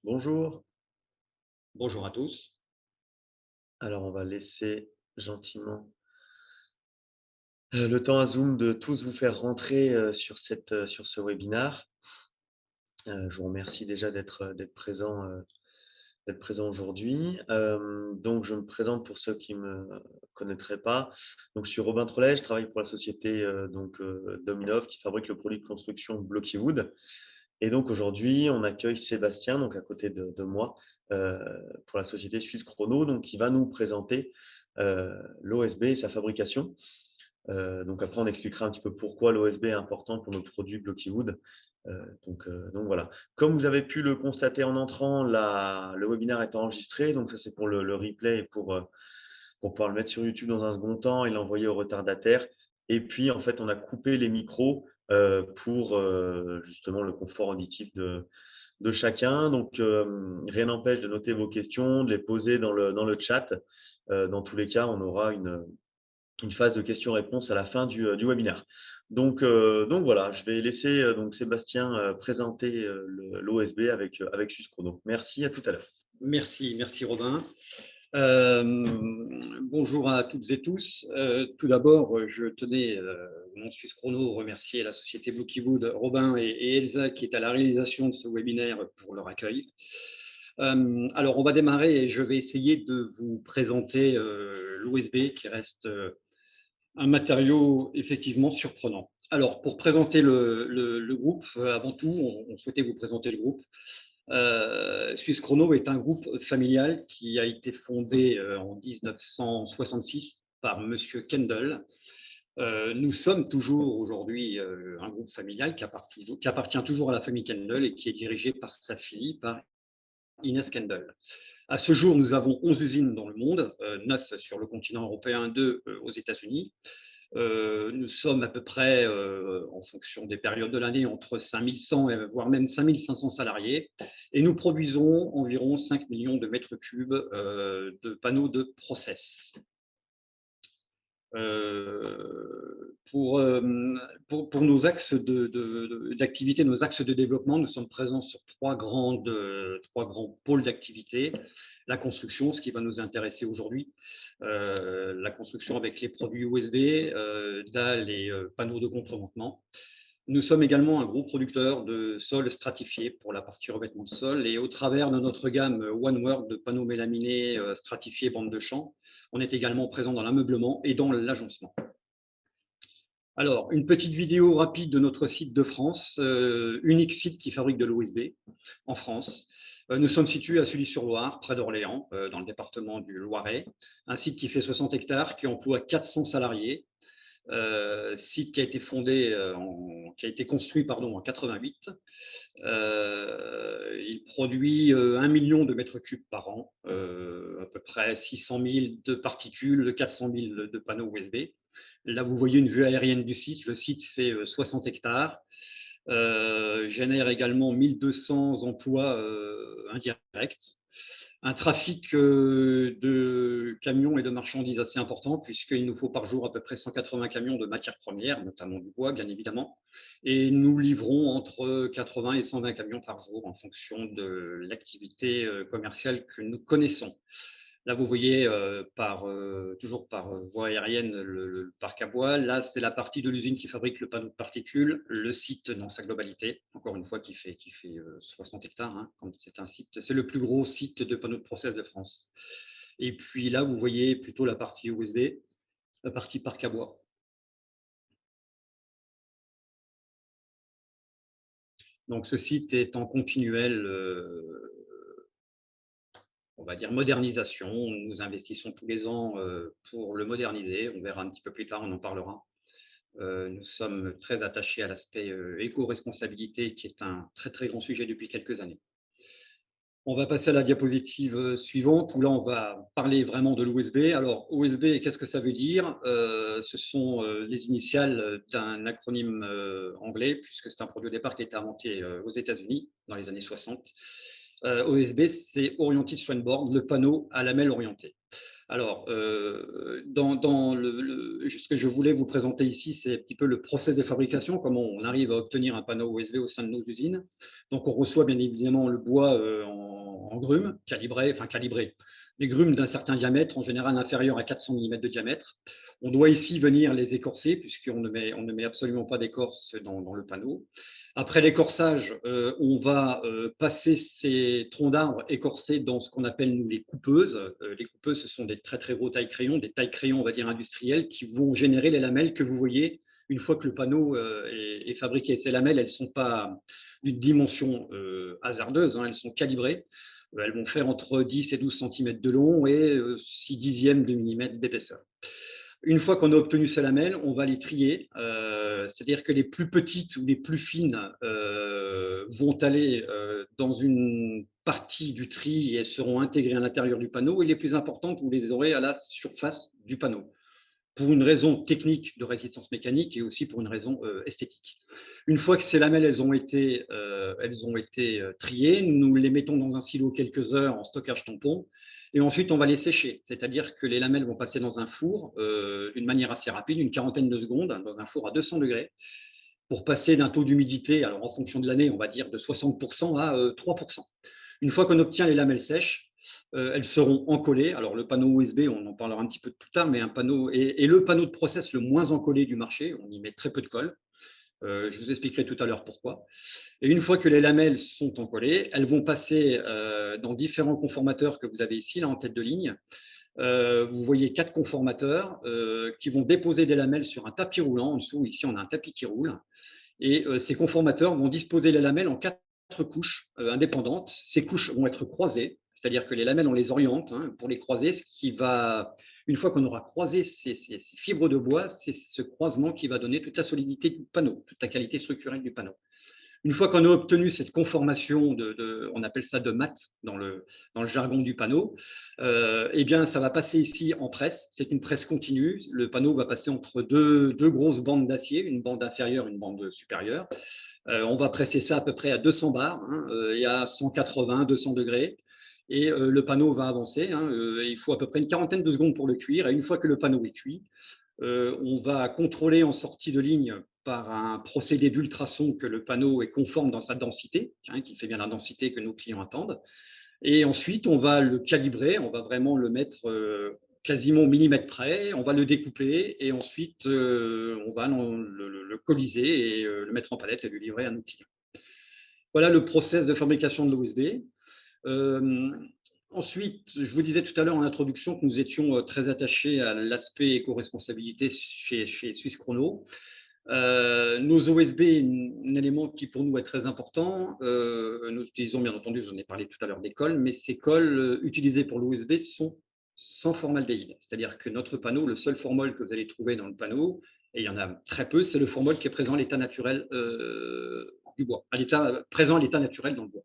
Bonjour. Bonjour à tous. Alors, on va laisser gentiment le temps à Zoom de tous vous faire rentrer sur ce webinaire. Je vous remercie déjà d'être présent aujourd'hui. Donc, je me présente pour ceux qui ne me connaîtraient pas. Donc, je suis Robin Trollet, je travaille pour la société Dominov qui fabrique le produit de construction Blockywood. Et donc, aujourd'hui, on accueille Sébastien, donc à côté de moi, euh, pour la société Suisse Chrono, donc qui va nous présenter l'OSB et sa fabrication. Donc après, on expliquera un petit peu pourquoi l'OSB est important pour nos produits Blockywood. Donc voilà. Comme vous avez pu le constater en entrant, le webinaire est enregistré. Donc ça, c'est pour le replay et pour pouvoir le mettre sur YouTube dans un second temps et l'envoyer au retardataire. Et puis, en fait, on a coupé les micros pour justement le confort auditif de chacun. Donc, rien n'empêche de noter vos questions, de les poser dans le chat. Dans tous les cas, on aura une phase de questions-réponses à la fin du webinaire. Donc voilà, je vais laisser donc Sébastien présenter l'OSB avec Suscro. Donc merci, à tout à l'heure. Merci Robin. Bonjour à toutes et tous. Tout d'abord, je tenais, au nom de Suisse Chrono, remercier la société Blockywood, Robin et Elsa qui est à la réalisation de ce webinaire pour leur accueil. Alors, on va démarrer et je vais essayer de vous présenter l'OSB qui reste un matériau effectivement surprenant. Alors, pour présenter le groupe, avant tout, on souhaitait vous présenter le groupe. Suisse Chrono est un groupe familial qui a été fondé en 1966 par Monsieur Kendall. Nous sommes toujours aujourd'hui un groupe familial qui appartient toujours à la famille Kendall et qui est dirigé par sa fille, par Inès Kendall. À ce jour, nous avons 11 usines dans le monde, 9 sur le continent européen, 2 aux États-Unis. Nous sommes à peu près, en fonction des périodes de l'année, entre 5100 et voire même 5500 salariés. Et nous produisons environ 5 millions de mètres cubes de panneaux de process. Pour nos axes d'activité, nos axes de développement, nous sommes présents sur trois grands pôles d'activité. La construction, ce qui va nous intéresser aujourd'hui, la construction avec les produits USB, dalles et panneaux de contremontement. Nous sommes également un gros producteur de sols stratifiés pour la partie revêtement de sol et au travers de notre gamme One World de panneaux mélaminés stratifiés bande de champ, on est également présent dans l'ameublement et dans l'agencement. Alors, une petite vidéo rapide de notre site de France, unique site qui fabrique de l'OSB en France. Nous sommes situés à Sully-sur-Loire, près d'Orléans, dans le département du Loiret. Un site qui fait 60 hectares, qui emploie 400 salariés. Site qui a été qui a été construit en 88. Il produit 1 million de mètres cubes par an, à peu près 600 000 de particules, 400 000 de panneaux USB. Là, vous voyez une vue aérienne du site. Le site fait 60 hectares, génère également 1200 emplois indirects. Un trafic de camions et de marchandises assez important, puisqu'il nous faut par jour à peu près 180 camions de matières premières, notamment du bois, bien évidemment. Et nous livrons entre 80 et 120 camions par jour en fonction de l'activité commerciale que nous connaissons. Là, vous voyez toujours par voie aérienne le parc à bois. Là, c'est la partie de l'usine qui fabrique le panneau de particules, le site dans sa globalité, encore une fois, qui fait 60 hectares. Hein, c'est un site, c'est le plus gros site de panneaux de process de France. Et puis là, vous voyez plutôt la partie USB, la partie parc à bois. Donc, ce site est en continuelle on va dire modernisation. Nous investissons tous les ans pour le moderniser. On verra un petit peu plus tard, on en parlera. Nous sommes très attachés à l'aspect éco-responsabilité, qui est un très très grand sujet depuis quelques années. On va passer à la diapositive suivante, où là on va parler vraiment de l'OSB. Alors OSB, qu'est-ce que ça veut dire? Ce sont les initiales d'un acronyme anglais, puisque c'est un produit au départ qui a été inventé aux États-Unis dans les années 60. OSB, c'est Oriented Strand Board, le panneau à lamelles orientées. Alors, ce que je voulais vous présenter ici, c'est un petit peu le process de fabrication, comment on arrive à obtenir un panneau OSB au sein de nos usines. Donc, on reçoit bien évidemment le bois en grumes, calibrés, les grumes d'un certain diamètre, en général inférieur à 400 millimètres de diamètre. On doit ici venir les écorcer, puisqu'on ne met absolument pas d'écorce dans le panneau. Après l'écorçage, on va passer ces troncs d'arbres écorcés dans ce qu'on appelle, nous, les coupeuses. Les coupeuses, ce sont des très, très gros tailles-crayons, des tailles-crayons, on va dire, industrielles, qui vont générer les lamelles que vous voyez une fois que le panneau est fabriqué. Ces lamelles, elles ne sont pas d'une dimension hasardeuse, hein, elles sont calibrées. Elles vont faire entre 10 et 12 cm de long et 6 dixièmes de millimètre d'épaisseur. Une fois qu'on a obtenu ces lamelles, on va les trier, c'est-à-dire que les plus petites ou les plus fines vont aller dans une partie du tri et elles seront intégrées à l'intérieur du panneau, et les plus importantes, vous les aurez à la surface du panneau, pour une raison technique de résistance mécanique et aussi pour une raison esthétique. Une fois que ces lamelles elles ont été triées, nous les mettons dans un silo quelques heures en stockage tampon, et ensuite on va les sécher, c'est-à-dire que les lamelles vont passer dans un four d'une manière assez rapide, une quarantaine de secondes, dans un four à 200 degrés, pour passer d'un taux d'humidité, alors en fonction de l'année, on va dire de 60% à 3%. Une fois qu'on obtient les lamelles sèches, elles seront encollées. Alors le panneau USB, on en parlera un petit peu plus tard, mais un panneau est le panneau de process le moins encollé du marché. On y met très peu de colle. Je vous expliquerai tout à l'heure pourquoi. Et une fois que les lamelles sont encollées, elles vont passer dans différents conformateurs que vous avez ici, là en tête de ligne. Vous voyez 4 conformateurs qui vont déposer des lamelles sur un tapis roulant. En dessous, ici, on a un tapis qui roule. Et ces conformateurs vont disposer les lamelles en 4 couches indépendantes. Ces couches vont être croisées, c'est-à-dire que les lamelles, on les oriente pour les croiser. Une fois qu'on aura croisé ces fibres de bois, c'est ce croisement qui va donner toute la solidité du panneau, toute la qualité structurelle du panneau. Une fois qu'on a obtenu cette conformation, on appelle ça de mat dans le jargon du panneau, eh bien, ça va passer ici en presse. C'est une presse continue. Le panneau va passer entre deux grosses bandes d'acier, une bande inférieure, une bande supérieure. On va presser ça à peu près à 200 bars et à 180, 200 degrés. Et le panneau va avancer. Il faut à peu près une quarantaine de secondes pour le cuire. Et une fois que le panneau est cuit, on va contrôler en sortie de ligne par un procédé d'ultrason que le panneau est conforme dans sa densité, qui fait bien la densité que nos clients attendent. Et ensuite, on va le calibrer, on va vraiment le mettre quasiment au millimètre près, on va le découper et ensuite on va le colliser et le mettre en palette et le livrer à nos clients. Voilà le process de fabrication de l'OSB. Ensuite, je vous disais tout à l'heure en introduction que nous étions très attachés à l'aspect éco-responsabilité chez Suisse Chrono. Nos OSB, un élément qui pour nous est très important, nous utilisons bien entendu, j'en ai parlé tout à l'heure des cols, mais ces cols utilisés pour l'OSB sont sans formaldéhyde. C'est-à-dire que notre panneau, le seul formol que vous allez trouver dans le panneau, et il y en a très peu, c'est le formol qui est présent à l'état naturel du bois, présent à l'état naturel dans le bois.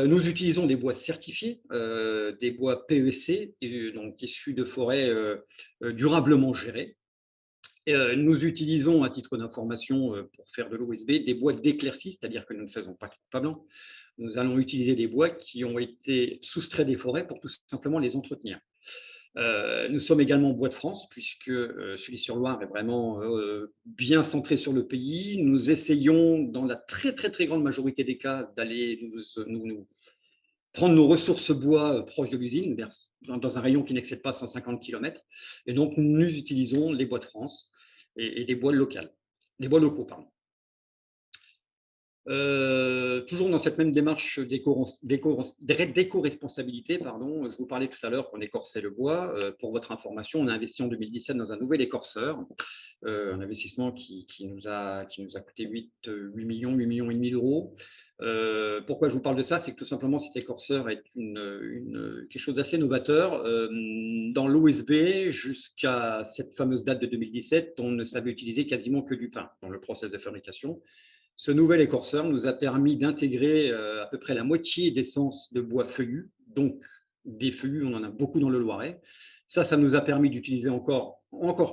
Nous utilisons des bois certifiés, des bois PEC, donc issus de forêts durablement gérées. Nous utilisons, à titre d'information, pour faire de l'OSB, des bois d'éclaircie, c'est-à-dire que nous ne faisons pas de coupe à blanc. Nous allons utiliser des bois qui ont été soustraits des forêts pour tout simplement les entretenir. Nous sommes également bois de France, puisque Sully-sur-Loire est vraiment bien centré sur le pays. Nous essayons, dans la très, très, très grande majorité des cas, d'aller nous prendre nos ressources bois proches de l'usine, dans un rayon qui n'excède pas 150 km. Et donc, nous utilisons les bois de France et des bois locaux, pardon. Toujours dans cette même démarche d'éco-responsabilité, je vous parlais tout à l'heure qu'on écorçait le bois. Pour votre information, on a investi en 2017 dans un nouvel écorceur, un investissement qui nous a coûté 8 millions et demi d'euros. Pourquoi je vous parle de ça? C'est que tout simplement cet écorceur est quelque chose d'assez novateur. Dans l'OSB, jusqu'à cette fameuse date de 2017, on ne savait utiliser quasiment que du pin dans le process de fabrication. Ce nouvel écorceur nous a permis d'intégrer à peu près la moitié d'essence de bois feuillu, donc des feuillus, on en a beaucoup dans le Loiret. Ça nous a permis d'utiliser encore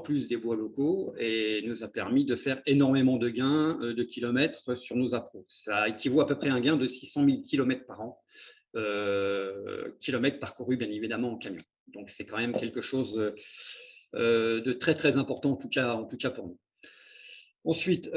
plus des bois locaux et nous a permis de faire énormément de gains de kilomètres sur nos appros. Ça équivaut à peu près à un gain de 600 000 kilomètres par an, kilomètres parcourus bien évidemment en camion. Donc c'est quand même quelque chose de très très important en tout cas pour nous. Ensuite,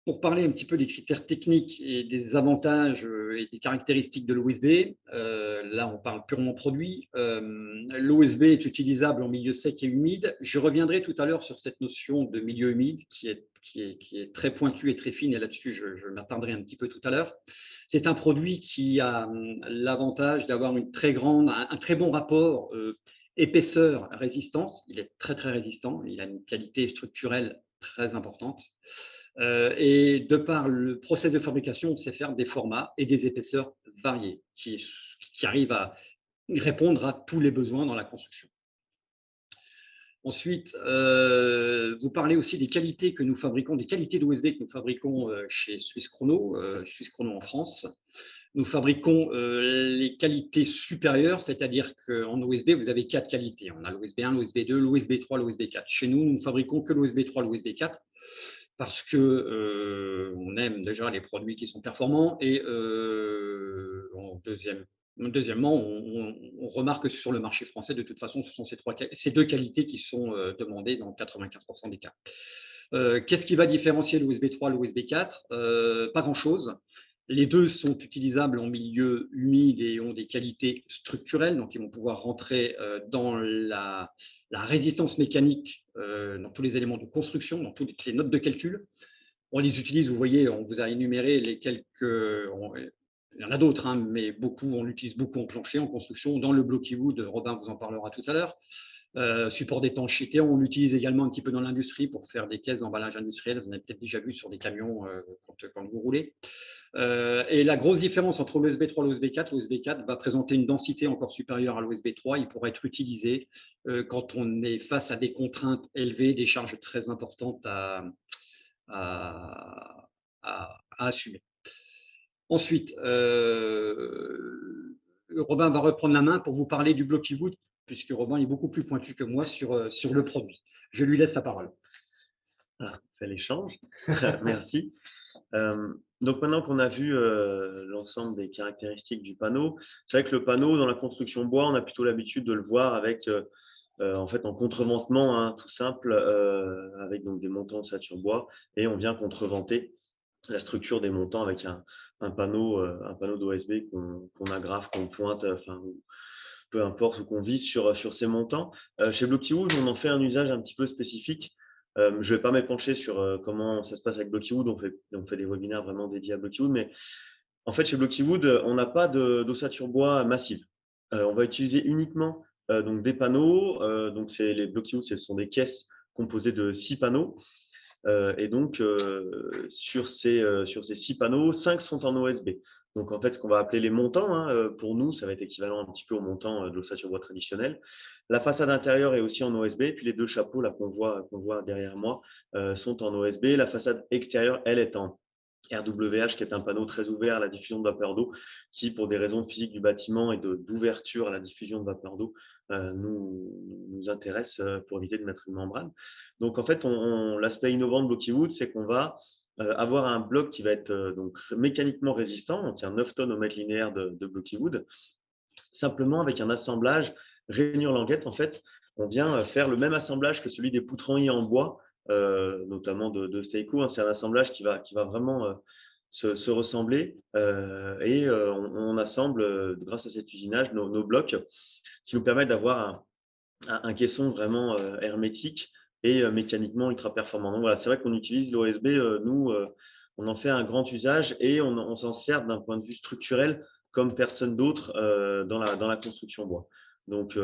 Pour parler un petit peu des critères techniques et des avantages et des caractéristiques de l'OSB, là on parle purement produit. L'OSB est utilisable en milieu sec et humide. Je reviendrai tout à l'heure sur cette notion de milieu humide qui est très pointue et très fine, et là-dessus je m'attarderai un petit peu tout à l'heure. C'est un produit qui a l'avantage d'avoir un très bon rapport épaisseur-résistance. Il est très très résistant, il a une qualité structurelle très importante. Et de par le process de fabrication, on sait faire des formats et des épaisseurs variés qui arrivent à répondre à tous les besoins dans la construction. Ensuite, vous parlez aussi des qualités que nous fabriquons, des qualités d'OSB que nous fabriquons chez Suisse Chrono en France. Nous fabriquons les qualités supérieures, c'est-à-dire qu'en OSB, vous avez 4 qualités. On a l'OSB 1, l'OSB 2, l'OSB 3, l'OSB 4. Chez nous, nous ne fabriquons que l'OSB 3, l'OSB 4 parce que on aime déjà les produits qui sont performants et deuxièmement, on remarque que sur le marché français, de toute façon, ce sont ces deux qualités qui sont demandées dans 95% des cas. Qu'est-ce qui va différencier l'OSB 3 et l'OSB 4 ? Pas grand-chose. Les deux sont utilisables en milieu humide et ont des qualités structurelles, donc ils vont pouvoir rentrer dans la résistance mécanique, dans tous les éléments de construction, dans toutes les notes de calcul. On les utilise, vous voyez, on vous a énuméré les quelques. Il y en a d'autres, hein, mais beaucoup, on l'utilise beaucoup en plancher, en construction, dans le blocky wood. Robin vous en parlera tout à l'heure. Support d'étanchéité, on l'utilise également un petit peu dans l'industrie pour faire des caisses d'emballage industriel. Vous en avez peut-être déjà vu sur des camions quand vous roulez. Et la grosse différence entre l'OSB 3 et l'OSB 4, l'OSB 4 va présenter une densité encore supérieure à l'OSB 3. Il pourra être utilisé quand on est face à des contraintes élevées, des charges très importantes à assumer. Ensuite, Robin va reprendre la main pour vous parler du blocky wood, puisque Robin est beaucoup plus pointu que moi sur le produit. Je lui laisse la parole. Ah, fait l'échange. Merci. Donc maintenant qu'on a vu l'ensemble des caractéristiques du panneau, c'est vrai que le panneau dans la construction bois, on a plutôt l'habitude de le voir avec en fait en contreventement, hein, tout simple, avec donc des montants de ossature bois, et on vient contreventer la structure des montants avec un panneau d'OSB qu'on agrafe, qu'on pointe, enfin peu importe, ou qu'on vise sur ces montants. Chez Blocky-Wood, on en fait un usage un petit peu spécifique. Je ne vais pas m'épancher sur comment ça se passe avec Blocky-Wood. On fait des webinaires vraiment dédiés à Blocky-Wood. Mais en fait, chez Blocky-Wood, on n'a pas d'ossature bois massive. On va utiliser uniquement donc des panneaux. Donc, les Blocky-Wood, ce sont des caisses composées de 6 panneaux. Et donc, sur ces 6 panneaux, 5 sont en OSB. Donc, en fait, ce qu'on va appeler les montants, hein, pour nous, ça va être équivalent un petit peu au montant de l'ossature bois traditionnelle. La façade intérieure est aussi en OSB. Puis les deux chapeaux là qu'on voit derrière moi sont en OSB. La façade extérieure, elle, est en RWH, qui est un panneau très ouvert à la diffusion de vapeur d'eau, qui, pour des raisons de physique du bâtiment et d'ouverture à la diffusion de vapeur d'eau, nous intéresse pour éviter de mettre une membrane. Donc, en fait, l'aspect innovant de Blocky-Wood, c'est qu'on va avoir un bloc qui va être donc mécaniquement résistant, donc il y a 9 tonnes au mètre linéaire de Blocky-Wood, simplement avec un assemblage rainure-languette. En fait, on vient faire le même assemblage que celui des poutres en en bois, notamment de Steico, hein. C'est un assemblage qui va vraiment se ressembler et on assemble, grâce à cet usinage, nos blocs, ce qui nous permet d'avoir un caisson vraiment hermétique et mécaniquement ultra performant. Donc voilà, c'est vrai qu'on utilise l'OSB, nous, on en fait un grand usage et on s'en sert d'un point de vue structurel comme personne d'autre dans la construction bois. Donc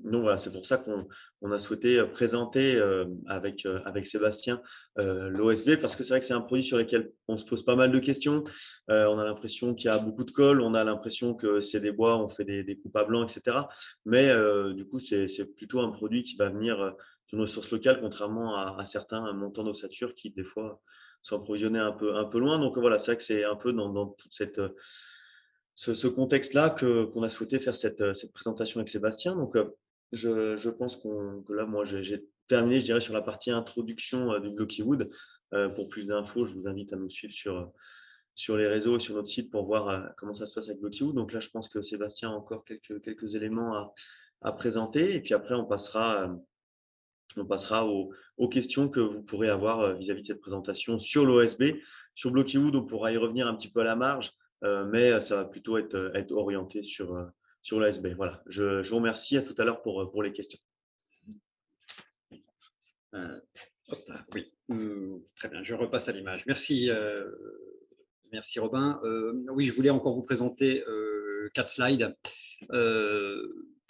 voilà, c'est pour ça qu'on a souhaité présenter avec Sébastien l'OSB, parce que c'est vrai que c'est un produit sur lequel on se pose pas mal de questions. On a l'impression qu'il y a beaucoup de colle, on a l'impression que c'est des bois, on fait des coupes à blanc, etc. Mais du coup, c'est plutôt un produit qui va venir de nos sources locales, contrairement à certains montants d'ossature qui, des fois, sont approvisionnés un peu loin. Donc voilà, c'est vrai que c'est un peu dans toute ce contexte-là qu'on a souhaité faire cette présentation avec Sébastien. Donc, je pense que là, moi, j'ai terminé, je dirais, sur la partie introduction du Blocky Wood. Pour plus d'infos, je vous invite à nous suivre sur les réseaux et sur notre site pour voir comment ça se passe avec Blocky Wood. Donc là, je pense que Sébastien a encore quelques éléments à présenter. Et puis après, on passera aux questions que vous pourrez avoir vis-à-vis de cette présentation sur l'OSB. Sur Blockywood, on pourra y revenir un petit peu à la marge, mais ça va plutôt être orienté sur l'ASB. Voilà, je vous remercie. À tout à l'heure pour les questions. Hop là, oui, très bien, je repasse à l'image. Merci, merci Robin. Oui, je voulais encore vous présenter 4 slides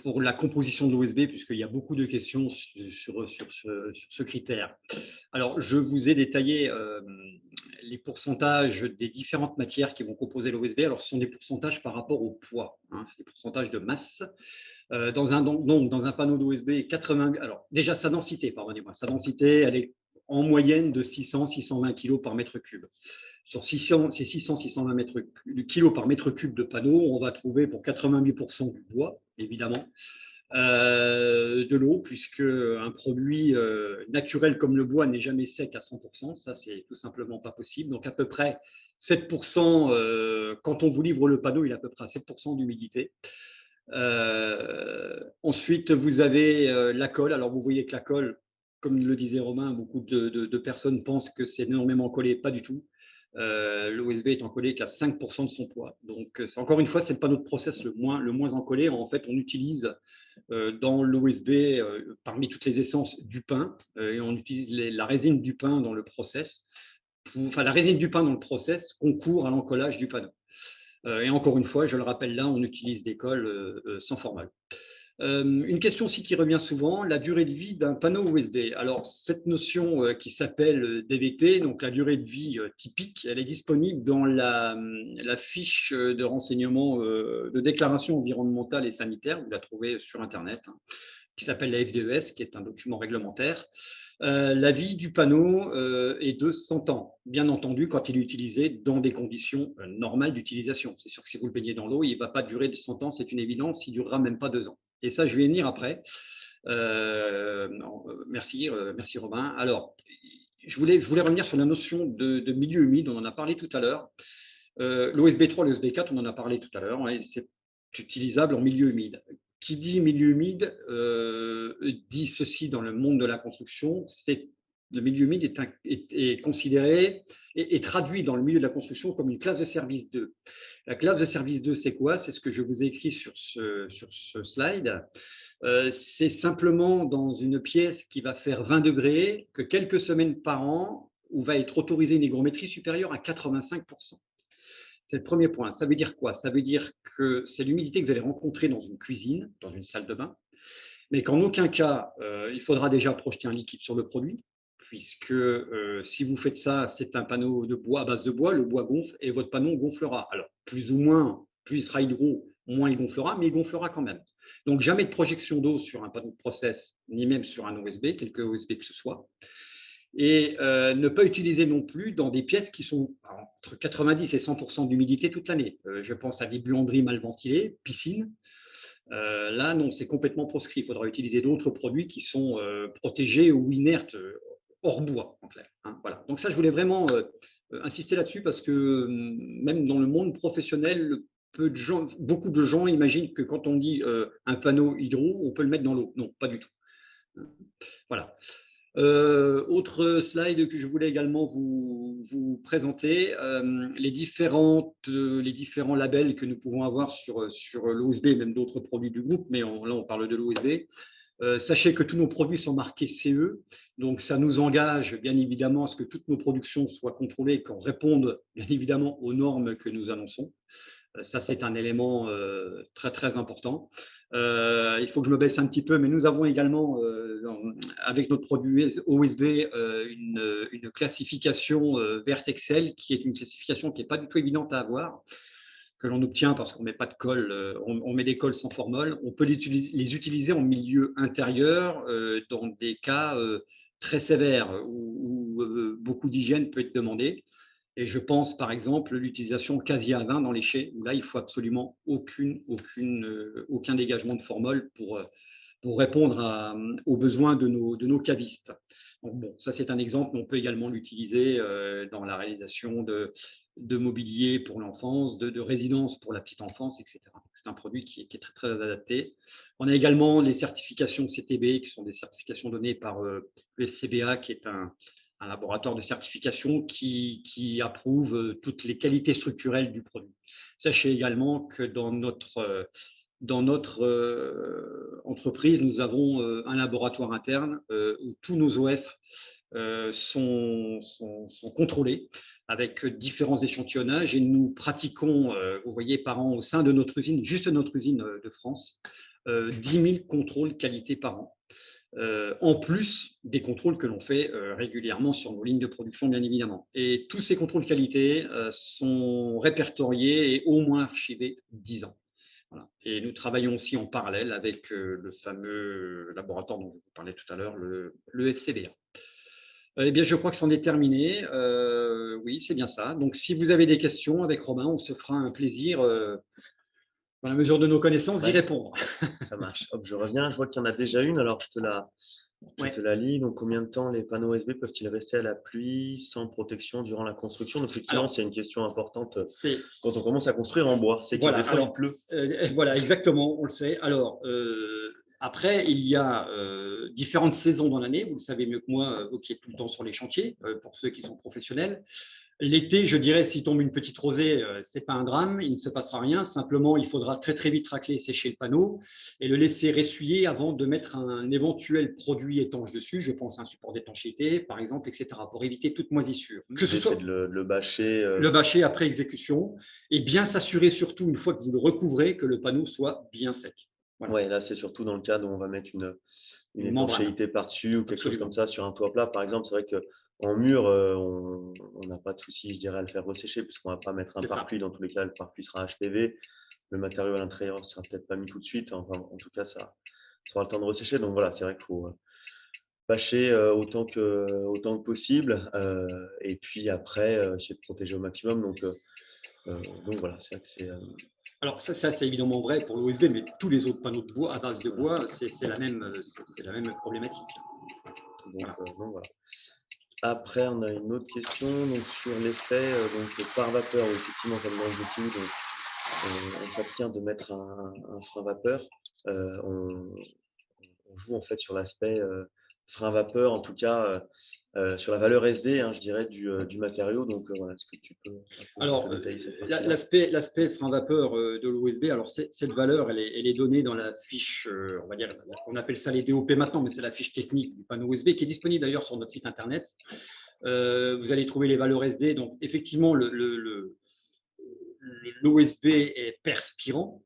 pour la composition de l'OSB, puisqu'il y a beaucoup de questions sur ce critère. Alors, je vous ai détaillé les pourcentages des différentes matières qui vont composer l'OSB. Alors, ce sont des pourcentages par rapport au poids, hein, c'est des pourcentages de masse. Dans un panneau d'OSB, 80, alors déjà sa densité, pardonnez-moi, sa densité, elle est en moyenne de 600-620 kg par mètre cube. Sur ces 600-620 kg par mètre cube de panneau, on va trouver pour 88% du bois, évidemment, de l'eau, puisque un produit naturel comme le bois n'est jamais sec à 100%, ça c'est tout simplement pas possible. Donc à peu près 7%, quand on vous livre le panneau, il est à peu près à 7% d'humidité. Ensuite, vous avez la colle. Alors, vous voyez que la colle, comme le disait Romain, beaucoup de personnes pensent que c'est énormément collé. Pas du tout. L'OSB est encollé qu'à 5% de son poids. Donc, encore une fois, c'est le panneau de process le moins encollé. En fait, on utilise dans l'OSB, parmi toutes les essences, du pain. Et on utilise la résine du pain dans le process. Enfin, la résine du pain dans le process concourt à l'encollage du panneau. Et encore une fois, je le rappelle là, on utilise des colles sans formol. Une question aussi qui revient souvent, la durée de vie d'un panneau USB. Alors, cette notion qui s'appelle DVT, donc la durée de vie typique, elle est disponible dans la fiche de renseignement de déclaration environnementale et sanitaire. Vous la trouvez sur Internet, hein, qui s'appelle la FDES, qui est un document réglementaire. La vie du panneau est de 100 ans, bien entendu, quand il est utilisé dans des conditions normales d'utilisation. C'est sûr que si vous le baignez dans l'eau, il ne va pas durer de 100 ans, c'est une évidence, il ne durera même pas 2 ans. Et ça, je vais y venir après. Merci Robin. Alors, je voulais revenir sur la notion de milieu humide, on en a parlé tout à l'heure. L'OSB 3, l'OSB 4, on en a parlé tout à l'heure, hein, c'est utilisable en milieu humide. Qui dit milieu humide dit ceci dans le monde de la construction, c'est le milieu humide est considéré et traduit dans le milieu de la construction comme une classe de service 2. La classe de service 2, c'est quoi? C'est ce que je vous ai écrit sur ce slide. C'est simplement dans une pièce qui va faire 20 degrés que quelques semaines par an, où va être autorisée une hygrométrie supérieure à 85%. C'est le premier point. Ça veut dire quoi? Ça veut dire que c'est l'humidité que vous allez rencontrer dans une cuisine, dans une salle de bain, mais qu'en aucun cas, il faudra déjà projeter un liquide sur le produit, puisque si vous faites ça, c'est un panneau de bois à base de bois, le bois gonfle et votre panneau gonflera. Alors, plus ou moins, plus il sera hydro, moins il gonflera, mais il gonflera quand même. Donc, jamais de projection d'eau sur un panneau de process, ni même sur un OSB, quelque OSB que ce soit. Et ne pas utiliser non plus dans des pièces qui sont entre 90 et 100% d'humidité toute l'année. Je pense à des buanderies mal ventilées, piscines. Là, non, c'est complètement proscrit. Il faudra utiliser d'autres produits qui sont protégés ou inertes, hors bois, en clair. Hein, voilà. Donc ça, je voulais vraiment insister là-dessus parce que même dans le monde professionnel, beaucoup de gens imaginent que quand on dit un panneau hydro, on peut le mettre dans l'eau. Non, pas du tout. Voilà. Autre slide que je voulais également vous présenter, les différents labels que nous pouvons avoir sur l'OSB, même d'autres produits du groupe, mais là on parle de l'OSB. Sachez que tous nos produits sont marqués CE, donc ça nous engage bien évidemment à ce que toutes nos productions soient contrôlées, qu'on réponde bien évidemment aux normes que nous annonçons. Ça, c'est un élément très, très important. Il faut que je me baisse un petit peu, mais nous avons également, avec notre produit OSB, une classification verte Excel, qui est une classification qui n'est pas du tout évidente à avoir, que l'on obtient parce qu'on ne met pas de colle, on met des colles sans formol. On peut les utiliser en milieu intérieur dans des cas très sévères où beaucoup d'hygiène peut être demandée. Et je pense par exemple l'utilisation quasi à 20 dans les chais, où là il faut absolument aucun dégagement de formol pour répondre aux besoins de nos cavistes. Donc, bon, ça c'est un exemple, mais on peut également l'utiliser dans la réalisation de mobilier pour l'enfance, de résidences pour la petite enfance, etc. C'est un produit qui est très, très adapté. On a également les certifications CTB, qui sont des certifications données par le FCBA, qui est un laboratoire de certification qui approuve toutes les qualités structurelles du produit. Sachez également que dans notre entreprise, nous avons un laboratoire interne où tous nos OF sont contrôlés avec différents échantillonnages et nous pratiquons, vous voyez, par an au sein de notre usine, juste notre usine de France, 10 000 contrôles qualité par an. En plus des contrôles que l'on fait régulièrement sur nos lignes de production, bien évidemment. Et tous ces contrôles qualité sont répertoriés et au moins archivés 10 ans. Voilà. Et nous travaillons aussi en parallèle avec le fameux laboratoire dont je vous parlais tout à l'heure, le FCBA. Eh bien, je crois que c'en est terminé. Oui, c'est bien ça. Donc, si vous avez des questions avec Robin, on se fera un plaisir, dans la mesure de nos connaissances, d'y répondre. Ça marche. Hop, je reviens. Je vois qu'il y en a déjà une. Alors, je te la lis. Donc, combien de temps les panneaux OSB peuvent-ils rester à la pluie sans protection durant la construction? Donc, effectivement, c'est une question importante quand on commence à construire en bois. C'est qu'il des fois, il pleut. Voilà, exactement, on le sait. Alors, après, il y a différentes saisons dans l'année. Vous le savez mieux que moi, vous qui êtes tout le temps sur les chantiers, pour ceux qui sont professionnels. L'été, je dirais, s'il tombe une petite rosée, ce n'est pas un drame, il ne se passera rien. Simplement, il faudra très très vite racler et sécher le panneau et le laisser ressuyer avant de mettre un éventuel produit étanche dessus. Je pense à un support d'étanchéité, par exemple, etc., pour éviter toute moisissure. Que ce soit le bâcher. Le bâcher après exécution et bien s'assurer surtout, une fois que vous le recouvrez, que le panneau soit bien sec. Voilà. Ouais, là, c'est surtout dans le cas où on va mettre une étanchéité par-dessus ou quelque chose comme ça sur un toit plat. Par exemple, c'est vrai qu'en mur, on n'a pas de souci, je dirais, à le faire ressécher puisqu'on ne va pas mettre un pare-pluie. Dans tous les cas, le pare-pluie sera HPV. Le matériau à l'intérieur ne sera peut-être pas mis tout de suite. Enfin, en tout cas, ça aura le temps de ressécher. Donc voilà, c'est vrai qu'il faut bâcher autant que possible. Et puis après, essayer de protéger au maximum. Donc voilà, c'est vrai que c'est… Alors ça c'est évidemment vrai pour l'OSB, mais tous les autres panneaux de bois à base de bois, c'est la même problématique. Donc voilà. Après, on a une autre question donc, sur l'effet par vapeur. Effectivement, comme dans le Blocky-Wood, on s'abstient de mettre un frein vapeur. On joue en fait sur l'aspect frein vapeur, en tout cas sur la valeur SD, je dirais, du matériau. Donc voilà, est-ce que tu peux détailler cette partie-là? L'aspect frein vapeur de l'OSB, alors cette valeur, elle est donnée dans la fiche, on va dire, on appelle ça les DOP maintenant, mais c'est la fiche technique du panneau OSB qui est disponible d'ailleurs sur notre site internet. Vous allez trouver les valeurs SD. Donc effectivement, l'OSB est perspirant.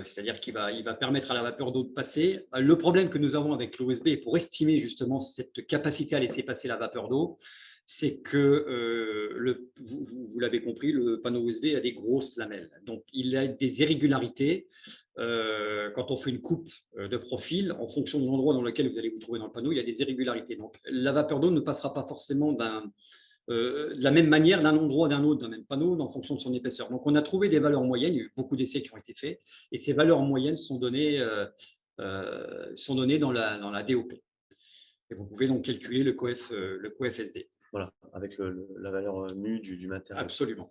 C'est-à-dire qu'il va permettre à la vapeur d'eau de passer. Le problème que nous avons avec l'OSB, pour estimer justement cette capacité à laisser passer la vapeur d'eau, c'est que, vous l'avez compris, le panneau OSB a des grosses lamelles. Donc, il a des irrégularités quand on fait une coupe de profil. En fonction de l'endroit dans lequel vous allez vous trouver dans le panneau, il y a des irrégularités. Donc, la vapeur d'eau ne passera pas forcément de la même manière d'un endroit à d'un autre d'un même panneau en fonction de son épaisseur. Donc, on a trouvé des valeurs moyennes. Il y a eu beaucoup d'essais qui ont été faits. Et ces valeurs moyennes sont données dans la DOP. Et vous pouvez donc calculer le coef SD. Voilà, avec la valeur mu du matériau. Absolument.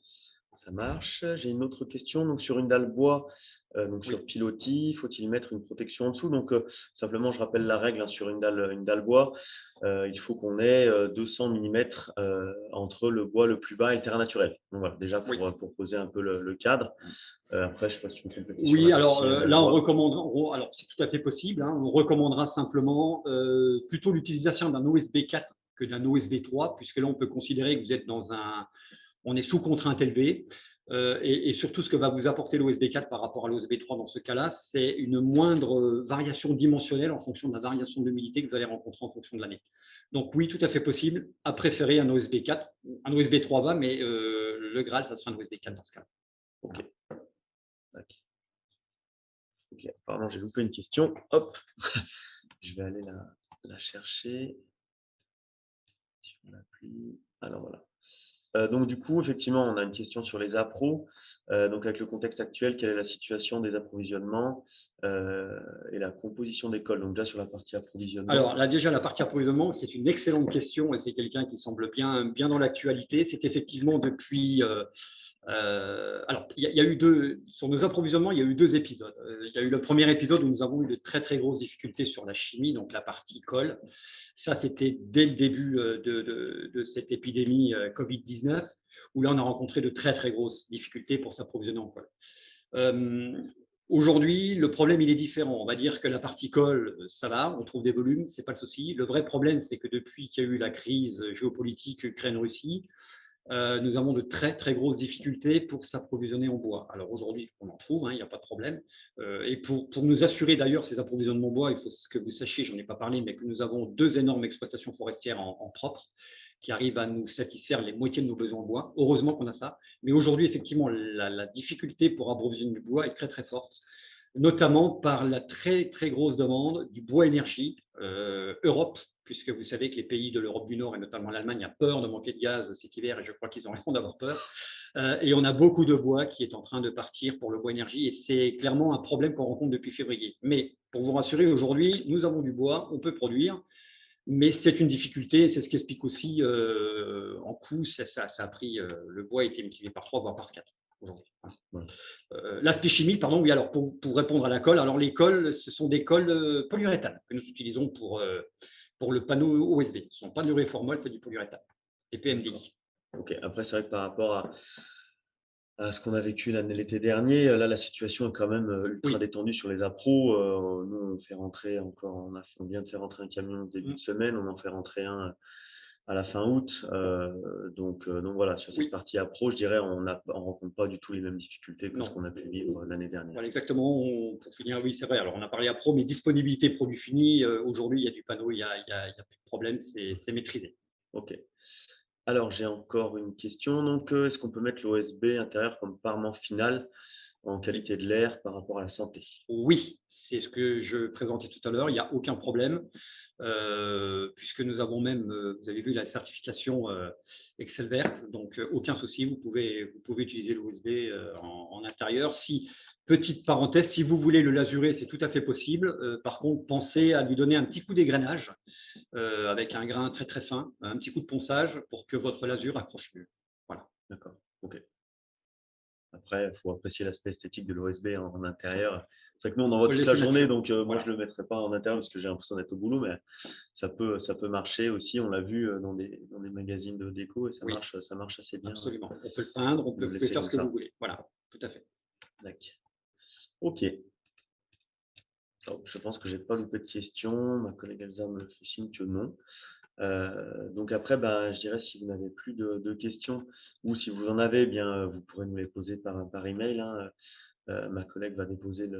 Ça marche. J'ai une autre question. Donc, sur une dalle bois, sur pilotis, faut-il mettre une protection en dessous? Donc, simplement, je rappelle la règle sur une dalle bois. Il faut qu'on ait 200 mm entre le bois le plus bas et le terrain naturel. Donc, voilà, déjà pour poser un peu le cadre. Après, je ne sais pas si tu me complètes. Oui, alors là, on recommande, alors c'est tout à fait possible. On recommandera simplement plutôt l'utilisation d'un OSB 4 que d'un OSB 3, puisque là, on peut considérer que vous êtes on est sous contrainte élevée. Et surtout, ce que va vous apporter l'OSB 4 par rapport à l'OSB 3 dans ce cas-là, c'est une moindre variation dimensionnelle en fonction de la variation d'humidité que vous allez rencontrer en fonction de l'année. Donc oui, tout à fait possible. À préférer un OSB 4. Un OSB 3 va, mais le Graal, ça sera un OSB 4 dans ce cas. OK. Ok, apparemment, j'ai loupé une question. Hop, je vais aller la chercher. Sur l'appli. Alors voilà. Donc du coup, effectivement, on a une question sur les appros. Donc avec le contexte actuel, quelle est la situation des approvisionnements et la composition des cols? Donc déjà sur la partie approvisionnement. Alors là, déjà, la partie approvisionnement, c'est une excellente question et c'est quelqu'un qui semble bien dans l'actualité. C'est effectivement depuis Alors, il y a eu sur nos approvisionnements, il y a eu 2 épisodes. Il y a eu le premier épisode où nous avons eu de très, très grosses difficultés sur la chimie, donc la partie colle. Ça, c'était dès le début de cette épidémie Covid-19, où là, on a rencontré de très, très grosses difficultés pour s'approvisionner en colle. Aujourd'hui, le problème, il est différent. On va dire que la partie colle, ça va, on trouve des volumes, ce n'est pas le souci. Le vrai problème, c'est que depuis qu'il y a eu la crise géopolitique Ukraine-Russie, nous avons de très, très grosses difficultés pour s'approvisionner en bois. Alors aujourd'hui, on en trouve, hein, il n'y a pas de problème. Et pour nous assurer d'ailleurs ces approvisionnements en bois, il faut que vous sachiez, je n'en ai pas parlé, mais que nous avons 2 énormes exploitations forestières en propre qui arrivent à nous satisfaire les moitiés de nos besoins en bois. Heureusement qu'on a ça. Mais aujourd'hui, effectivement, la difficulté pour approvisionner du bois est très, très forte, notamment par la très, très grosse demande du bois énergie Europe, puisque vous savez que les pays de l'Europe du Nord, et notamment l'Allemagne, a peur de manquer de gaz cet hiver, et je crois qu'ils ont raison d'avoir peur. Et on a beaucoup de bois qui est en train de partir pour le bois énergie, et c'est clairement un problème qu'on rencontre depuis février. Mais pour vous rassurer, aujourd'hui, nous avons du bois, on peut produire, mais c'est une difficulté, et c'est ce qui explique aussi en coût, ça a pris, le bois a été multiplié par 3, voire par 4 aujourd'hui. L'aspect chimique, pardon, oui, alors pour répondre à la colle, alors les colles, ce sont des colles polyuréthane que nous utilisons pour le panneau OSB. Ce ne sont pas de l'uréformol, c'est du polyuréthane, des PMDI. Ok, après, c'est vrai que par rapport à ce qu'on a vécu l'été dernier, là, la situation est quand même ultra détendue sur les appros. Nous, on fait rentrer encore, on vient de faire rentrer un camion au début de semaine, on en fait rentrer un à la fin août. Donc voilà, sur cette partie appro, je dirais, on ne rencontre pas du tout les mêmes difficultés que ce qu'on a pu vivre l'année dernière. Voilà, exactement. Pour finir, oui, c'est vrai. Alors, on a parlé appro, mais disponibilité produit fini. Aujourd'hui, il y a du panneau, il n'y a plus de problème, c'est maîtrisé. Ok. Alors, j'ai encore une question. Donc, est-ce qu'on peut mettre l'OSB intérieur comme parement final en qualité de l'air par rapport à la santé? Oui, c'est ce que je présentais tout à l'heure. Il n'y a aucun problème, puisque nous avons même, vous avez vu, la certification Excel verte, donc aucun souci. Vous pouvez utiliser l'OSB en intérieur. Petite parenthèse, si vous voulez le lazurer, c'est tout à fait possible. Par contre, pensez à lui donner un petit coup d'égrainage avec un grain très très fin, un petit coup de ponçage pour que votre lasure accroche mieux. Voilà. D'accord. Ok. Après, il faut apprécier l'aspect esthétique de l'OSB en intérieur. C'est vrai que nous, on en voit toute la journée, donc moi, je ne le mettrai pas en intérieur parce que j'ai l'impression d'être au boulot, mais ça peut marcher aussi. On l'a vu dans des magazines de déco et ça marche assez bien. Absolument. On peut le peindre, on peut faire ce que vous voulez. Voilà, tout à fait. D'accord. Ok. Je pense que je n'ai pas loupé de questions. Ma collègue Elsa me fait signe que non. Donc après, je dirais, si vous n'avez plus de questions ou si vous en avez, vous pourrez nous les poser par email. Hein. Ma collègue va déposer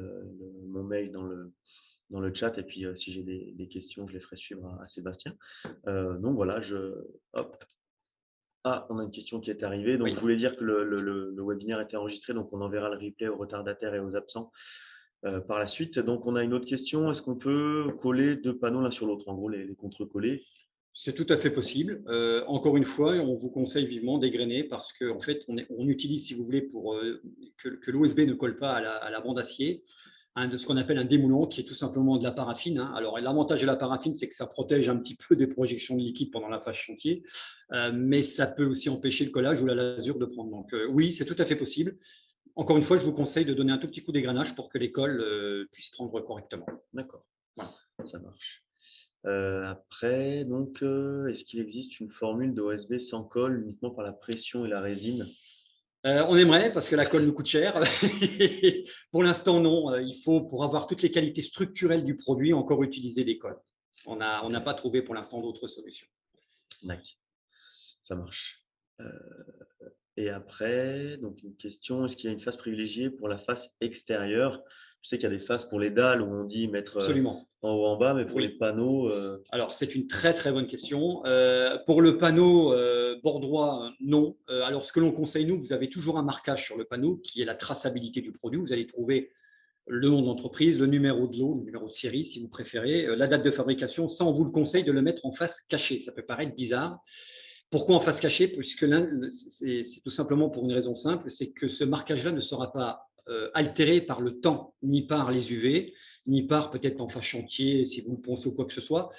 mon mail dans le chat et puis si j'ai des questions, je les ferai suivre à Sébastien. Donc voilà, hop. Ah, on a une question qui est arrivée. Donc, je voulais dire que le webinaire était enregistré, donc on enverra le replay aux retardataires et aux absents par la suite. Donc, on a une autre question. Est-ce qu'on peut coller 2 panneaux l'un sur l'autre? En gros, les contre-coller. C'est tout à fait possible. Encore une fois, on vous conseille vivement dégrainer parce qu'en fait, on utilise, si vous voulez, pour que l'OSB ne colle pas à la bande acier, de ce qu'on appelle un démoulant, qui est tout simplement de la paraffine. Hein. Alors, l'avantage de la paraffine, c'est que ça protège un petit peu des projections de liquide pendant la phase chantier, mais ça peut aussi empêcher le collage ou la lasure de prendre. Donc, oui, c'est tout à fait possible. Encore une fois, je vous conseille de donner un tout petit coup d'égrainage pour que les colles puissent prendre correctement. D'accord, voilà. Ça marche. Après, donc, est-ce qu'il existe une formule d'OSB sans colle uniquement par la pression et la résine? On aimerait parce que la colle nous coûte cher. Pour l'instant, non. Il faut, pour avoir toutes les qualités structurelles du produit, encore utiliser des colles. On n'a pas trouvé pour l'instant d'autres solutions. D'accord, ça marche. Et après, donc une question, est-ce qu'il y a une face privilégiée pour la face extérieure? Je sais qu'il y a des faces pour les dalles où on dit mettre en haut en bas, mais pour les panneaux… Alors, c'est une très, très bonne question. Pour le panneau bord droit, non. Alors, ce que l'on conseille, nous, vous avez toujours un marquage sur le panneau qui est la traçabilité du produit. Vous allez trouver le nom d'entreprise, le numéro de lot, le numéro de série, si vous préférez, la date de fabrication. Ça, on vous le conseille de le mettre en face cachée. Ça peut paraître bizarre. Pourquoi en face cachée? Puisque c'est tout simplement pour une raison simple, c'est que ce marquage-là ne sera pas altéré par le temps, ni par les UV, ni par peut-être en phase chantier, si vous le pensez ou quoi que ce soit.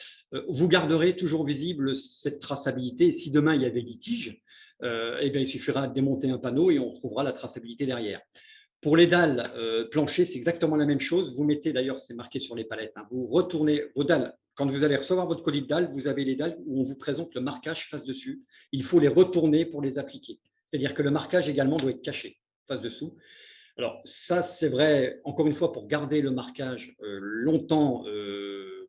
Vous garderez toujours visible cette traçabilité. Si demain il y avait litige, eh bien, il suffira de démonter un panneau et on retrouvera la traçabilité derrière. Pour les dalles plancher, c'est exactement la même chose. Vous mettez, d'ailleurs, c'est marqué sur les palettes, hein, vous retournez vos dalles. Quand vous allez recevoir votre colis de dalles, vous avez les dalles où on vous présente le marquage face dessus. Il faut les retourner pour les appliquer. C'est-à-dire que le marquage également doit être caché face dessous. Alors ça, c'est vrai, encore une fois, pour garder le marquage longtemps,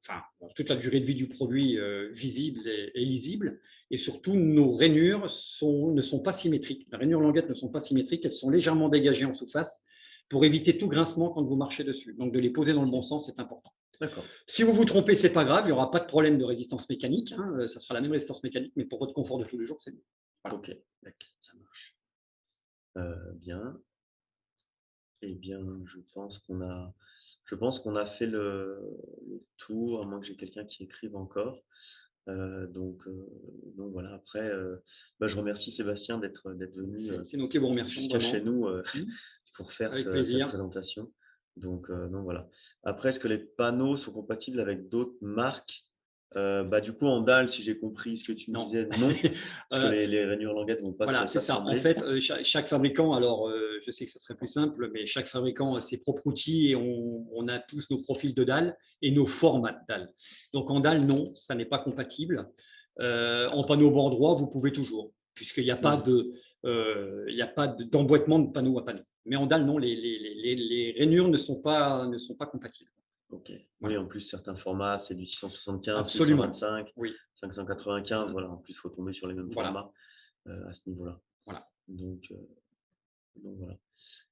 enfin, toute la durée de vie du produit visible et lisible. Et surtout, nos rainures ne sont pas symétriques. Les rainures languettes ne sont pas symétriques, elles sont légèrement dégagées en sous-face pour éviter tout grincement quand vous marchez dessus. Donc de les poser dans le bon sens, c'est important. D'accord. Si vous vous trompez, c'est pas grave, il n'y aura pas de problème de résistance mécanique, hein, ça sera la même résistance mécanique, mais pour votre confort de tous les jours, c'est bon. Voilà. Ok, d'accord, ça marche. Bien. Eh bien, je pense qu'on a fait le tour, à moins que j'ai quelqu'un qui écrive encore. Donc voilà, après, je remercie Sébastien d'être venu C'est nous qui vous remercions jusqu'à chez nous Mmh. pour faire Avec cette plaisir. présentation. Donc voilà. Après, est-ce que les panneaux sont compatibles avec d'autres marques? Du coup, en dalle, si j'ai compris ce que tu me Non. disais, non, parce que Euh, les rainures languettes ne vont pas Voilà, c'est ça. En s'assembler. fait, chaque fabricant, alors je sais que ça serait plus simple, mais chaque fabricant a ses propres outils et on a tous nos profils de dalles et nos formats de dalles. Donc en dalle, non, ça n'est pas compatible. En panneau bord droit, vous pouvez toujours, puisqu'il n'y a pas il n'y a pas d'emboîtement de panneau à panneau. Mais en dalle, non, les rainures ne sont pas compatibles. Ok. Oui, Voilà. en plus, certains formats, c'est du 675, Absolument. 625, Oui. 595. Voilà. En plus, il faut tomber sur les mêmes Voilà. formats à ce niveau-là. Voilà. Donc, euh, donc voilà.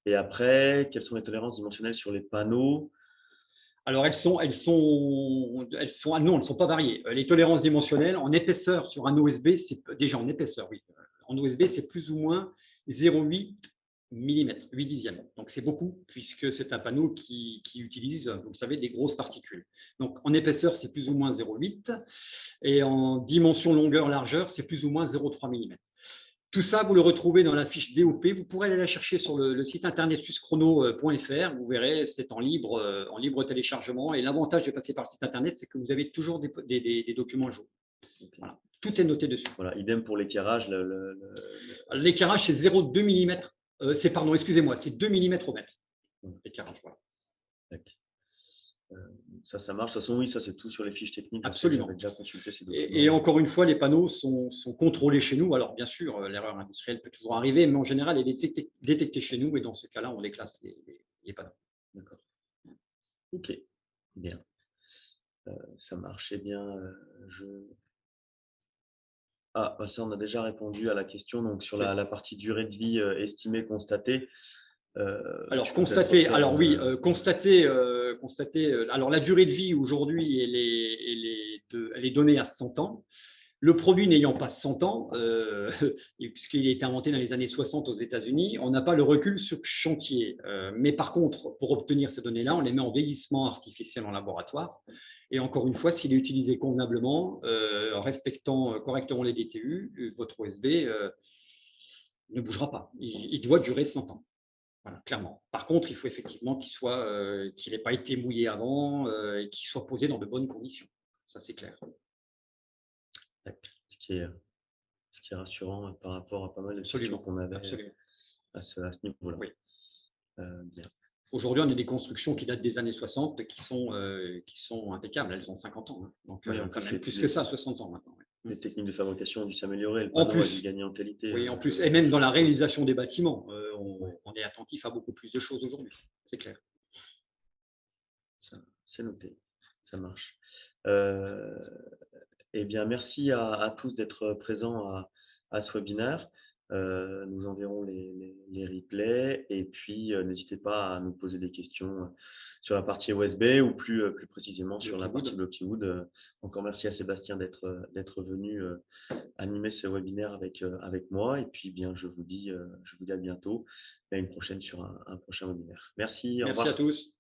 Et après, quelles sont les tolérances dimensionnelles sur les panneaux? Alors, ah non, elles ne sont pas variées. Les tolérances dimensionnelles en épaisseur sur un OSB, c'est déjà en épaisseur, oui. En OSB, c'est plus ou moins 0,8 mm, 8 dixièmes. Donc, c'est beaucoup puisque c'est un panneau qui utilise, vous le savez, des grosses particules. Donc, en épaisseur, c'est plus ou moins 0,8 et en dimension longueur-largeur, c'est plus ou moins 0,3 mm. Tout ça, vous le retrouvez dans la fiche DOP. Vous pourrez aller la chercher sur le site internet suisschrono.fr. Vous verrez, c'est en libre téléchargement. Et l'avantage de passer par le site internet, c'est que vous avez toujours des documents à jour. Ok. Voilà. Tout est noté dessus. Voilà, idem pour l'éclairage. L'éclairage, c'est 0,2 mm. Pardon, excusez-moi, c'est 2 mm au mètre. L'éclairage, voilà. Euh, ça marche. De toute façon, oui, ça, c'est tout sur les fiches techniques. Absolument. J'avais déjà consulté ces documents. Et encore une fois, les panneaux sont contrôlés chez nous. Alors, bien sûr, l'erreur industrielle peut toujours arriver, mais en général, elle est détectée chez nous. Et dans ce cas-là, on les classe, les panneaux. D'accord. Ok, bien. Ça marche. Eh bien, ça, on a déjà répondu à la question. Donc, sur la partie durée de vie estimée, constatée. Alors, constater, alors oui, constater, alors la durée de vie aujourd'hui, elle est donnée à 100 ans. Le produit n'ayant pas 100 ans, puisqu'il a été inventé dans les années 60 aux États-Unis, on n'a pas le recul sur chantier. Mais par contre, pour obtenir ces données-là, on les met en vieillissement artificiel en laboratoire. Et encore une fois, s'il est utilisé convenablement, respectant correctement les DTU, votre OSB ne bougera pas. Il doit durer 100 ans. Voilà, clairement. Par contre, il faut effectivement qu'il n'ait pas été mouillé avant et qu'il soit posé dans de bonnes conditions. Ça, c'est clair. Ce qui est rassurant par rapport à pas mal de questions Absolument. qu'on avait Absolument. à ce niveau-là. Oui. Bien. Aujourd'hui, on a des constructions qui datent des années 60 qui sont impeccables. Elles ont 50 ans. Hein. Donc, Oui, en quand plus, même plus que ça, 60 ans maintenant. Ouais. Les techniques de fabrication ont dû s'améliorer. Le En panneau a plus, dû gagner en qualité. oui, en plus, et même dans la réalisation des bâtiments, on est attentif à beaucoup plus de choses aujourd'hui. C'est clair. C'est noté. Ça marche. Eh bien, merci à tous d'être présents à ce webinaire. Nous enverrons les replays et puis n'hésitez pas à nous poser des questions sur la partie OSB ou plus précisément sur la partie Blocklywood. Encore merci à Sébastien d'être venu animer ce webinaire avec moi et puis bien je vous dis à bientôt et à une prochaine sur un prochain webinaire. Merci, au revoir. Merci à tous.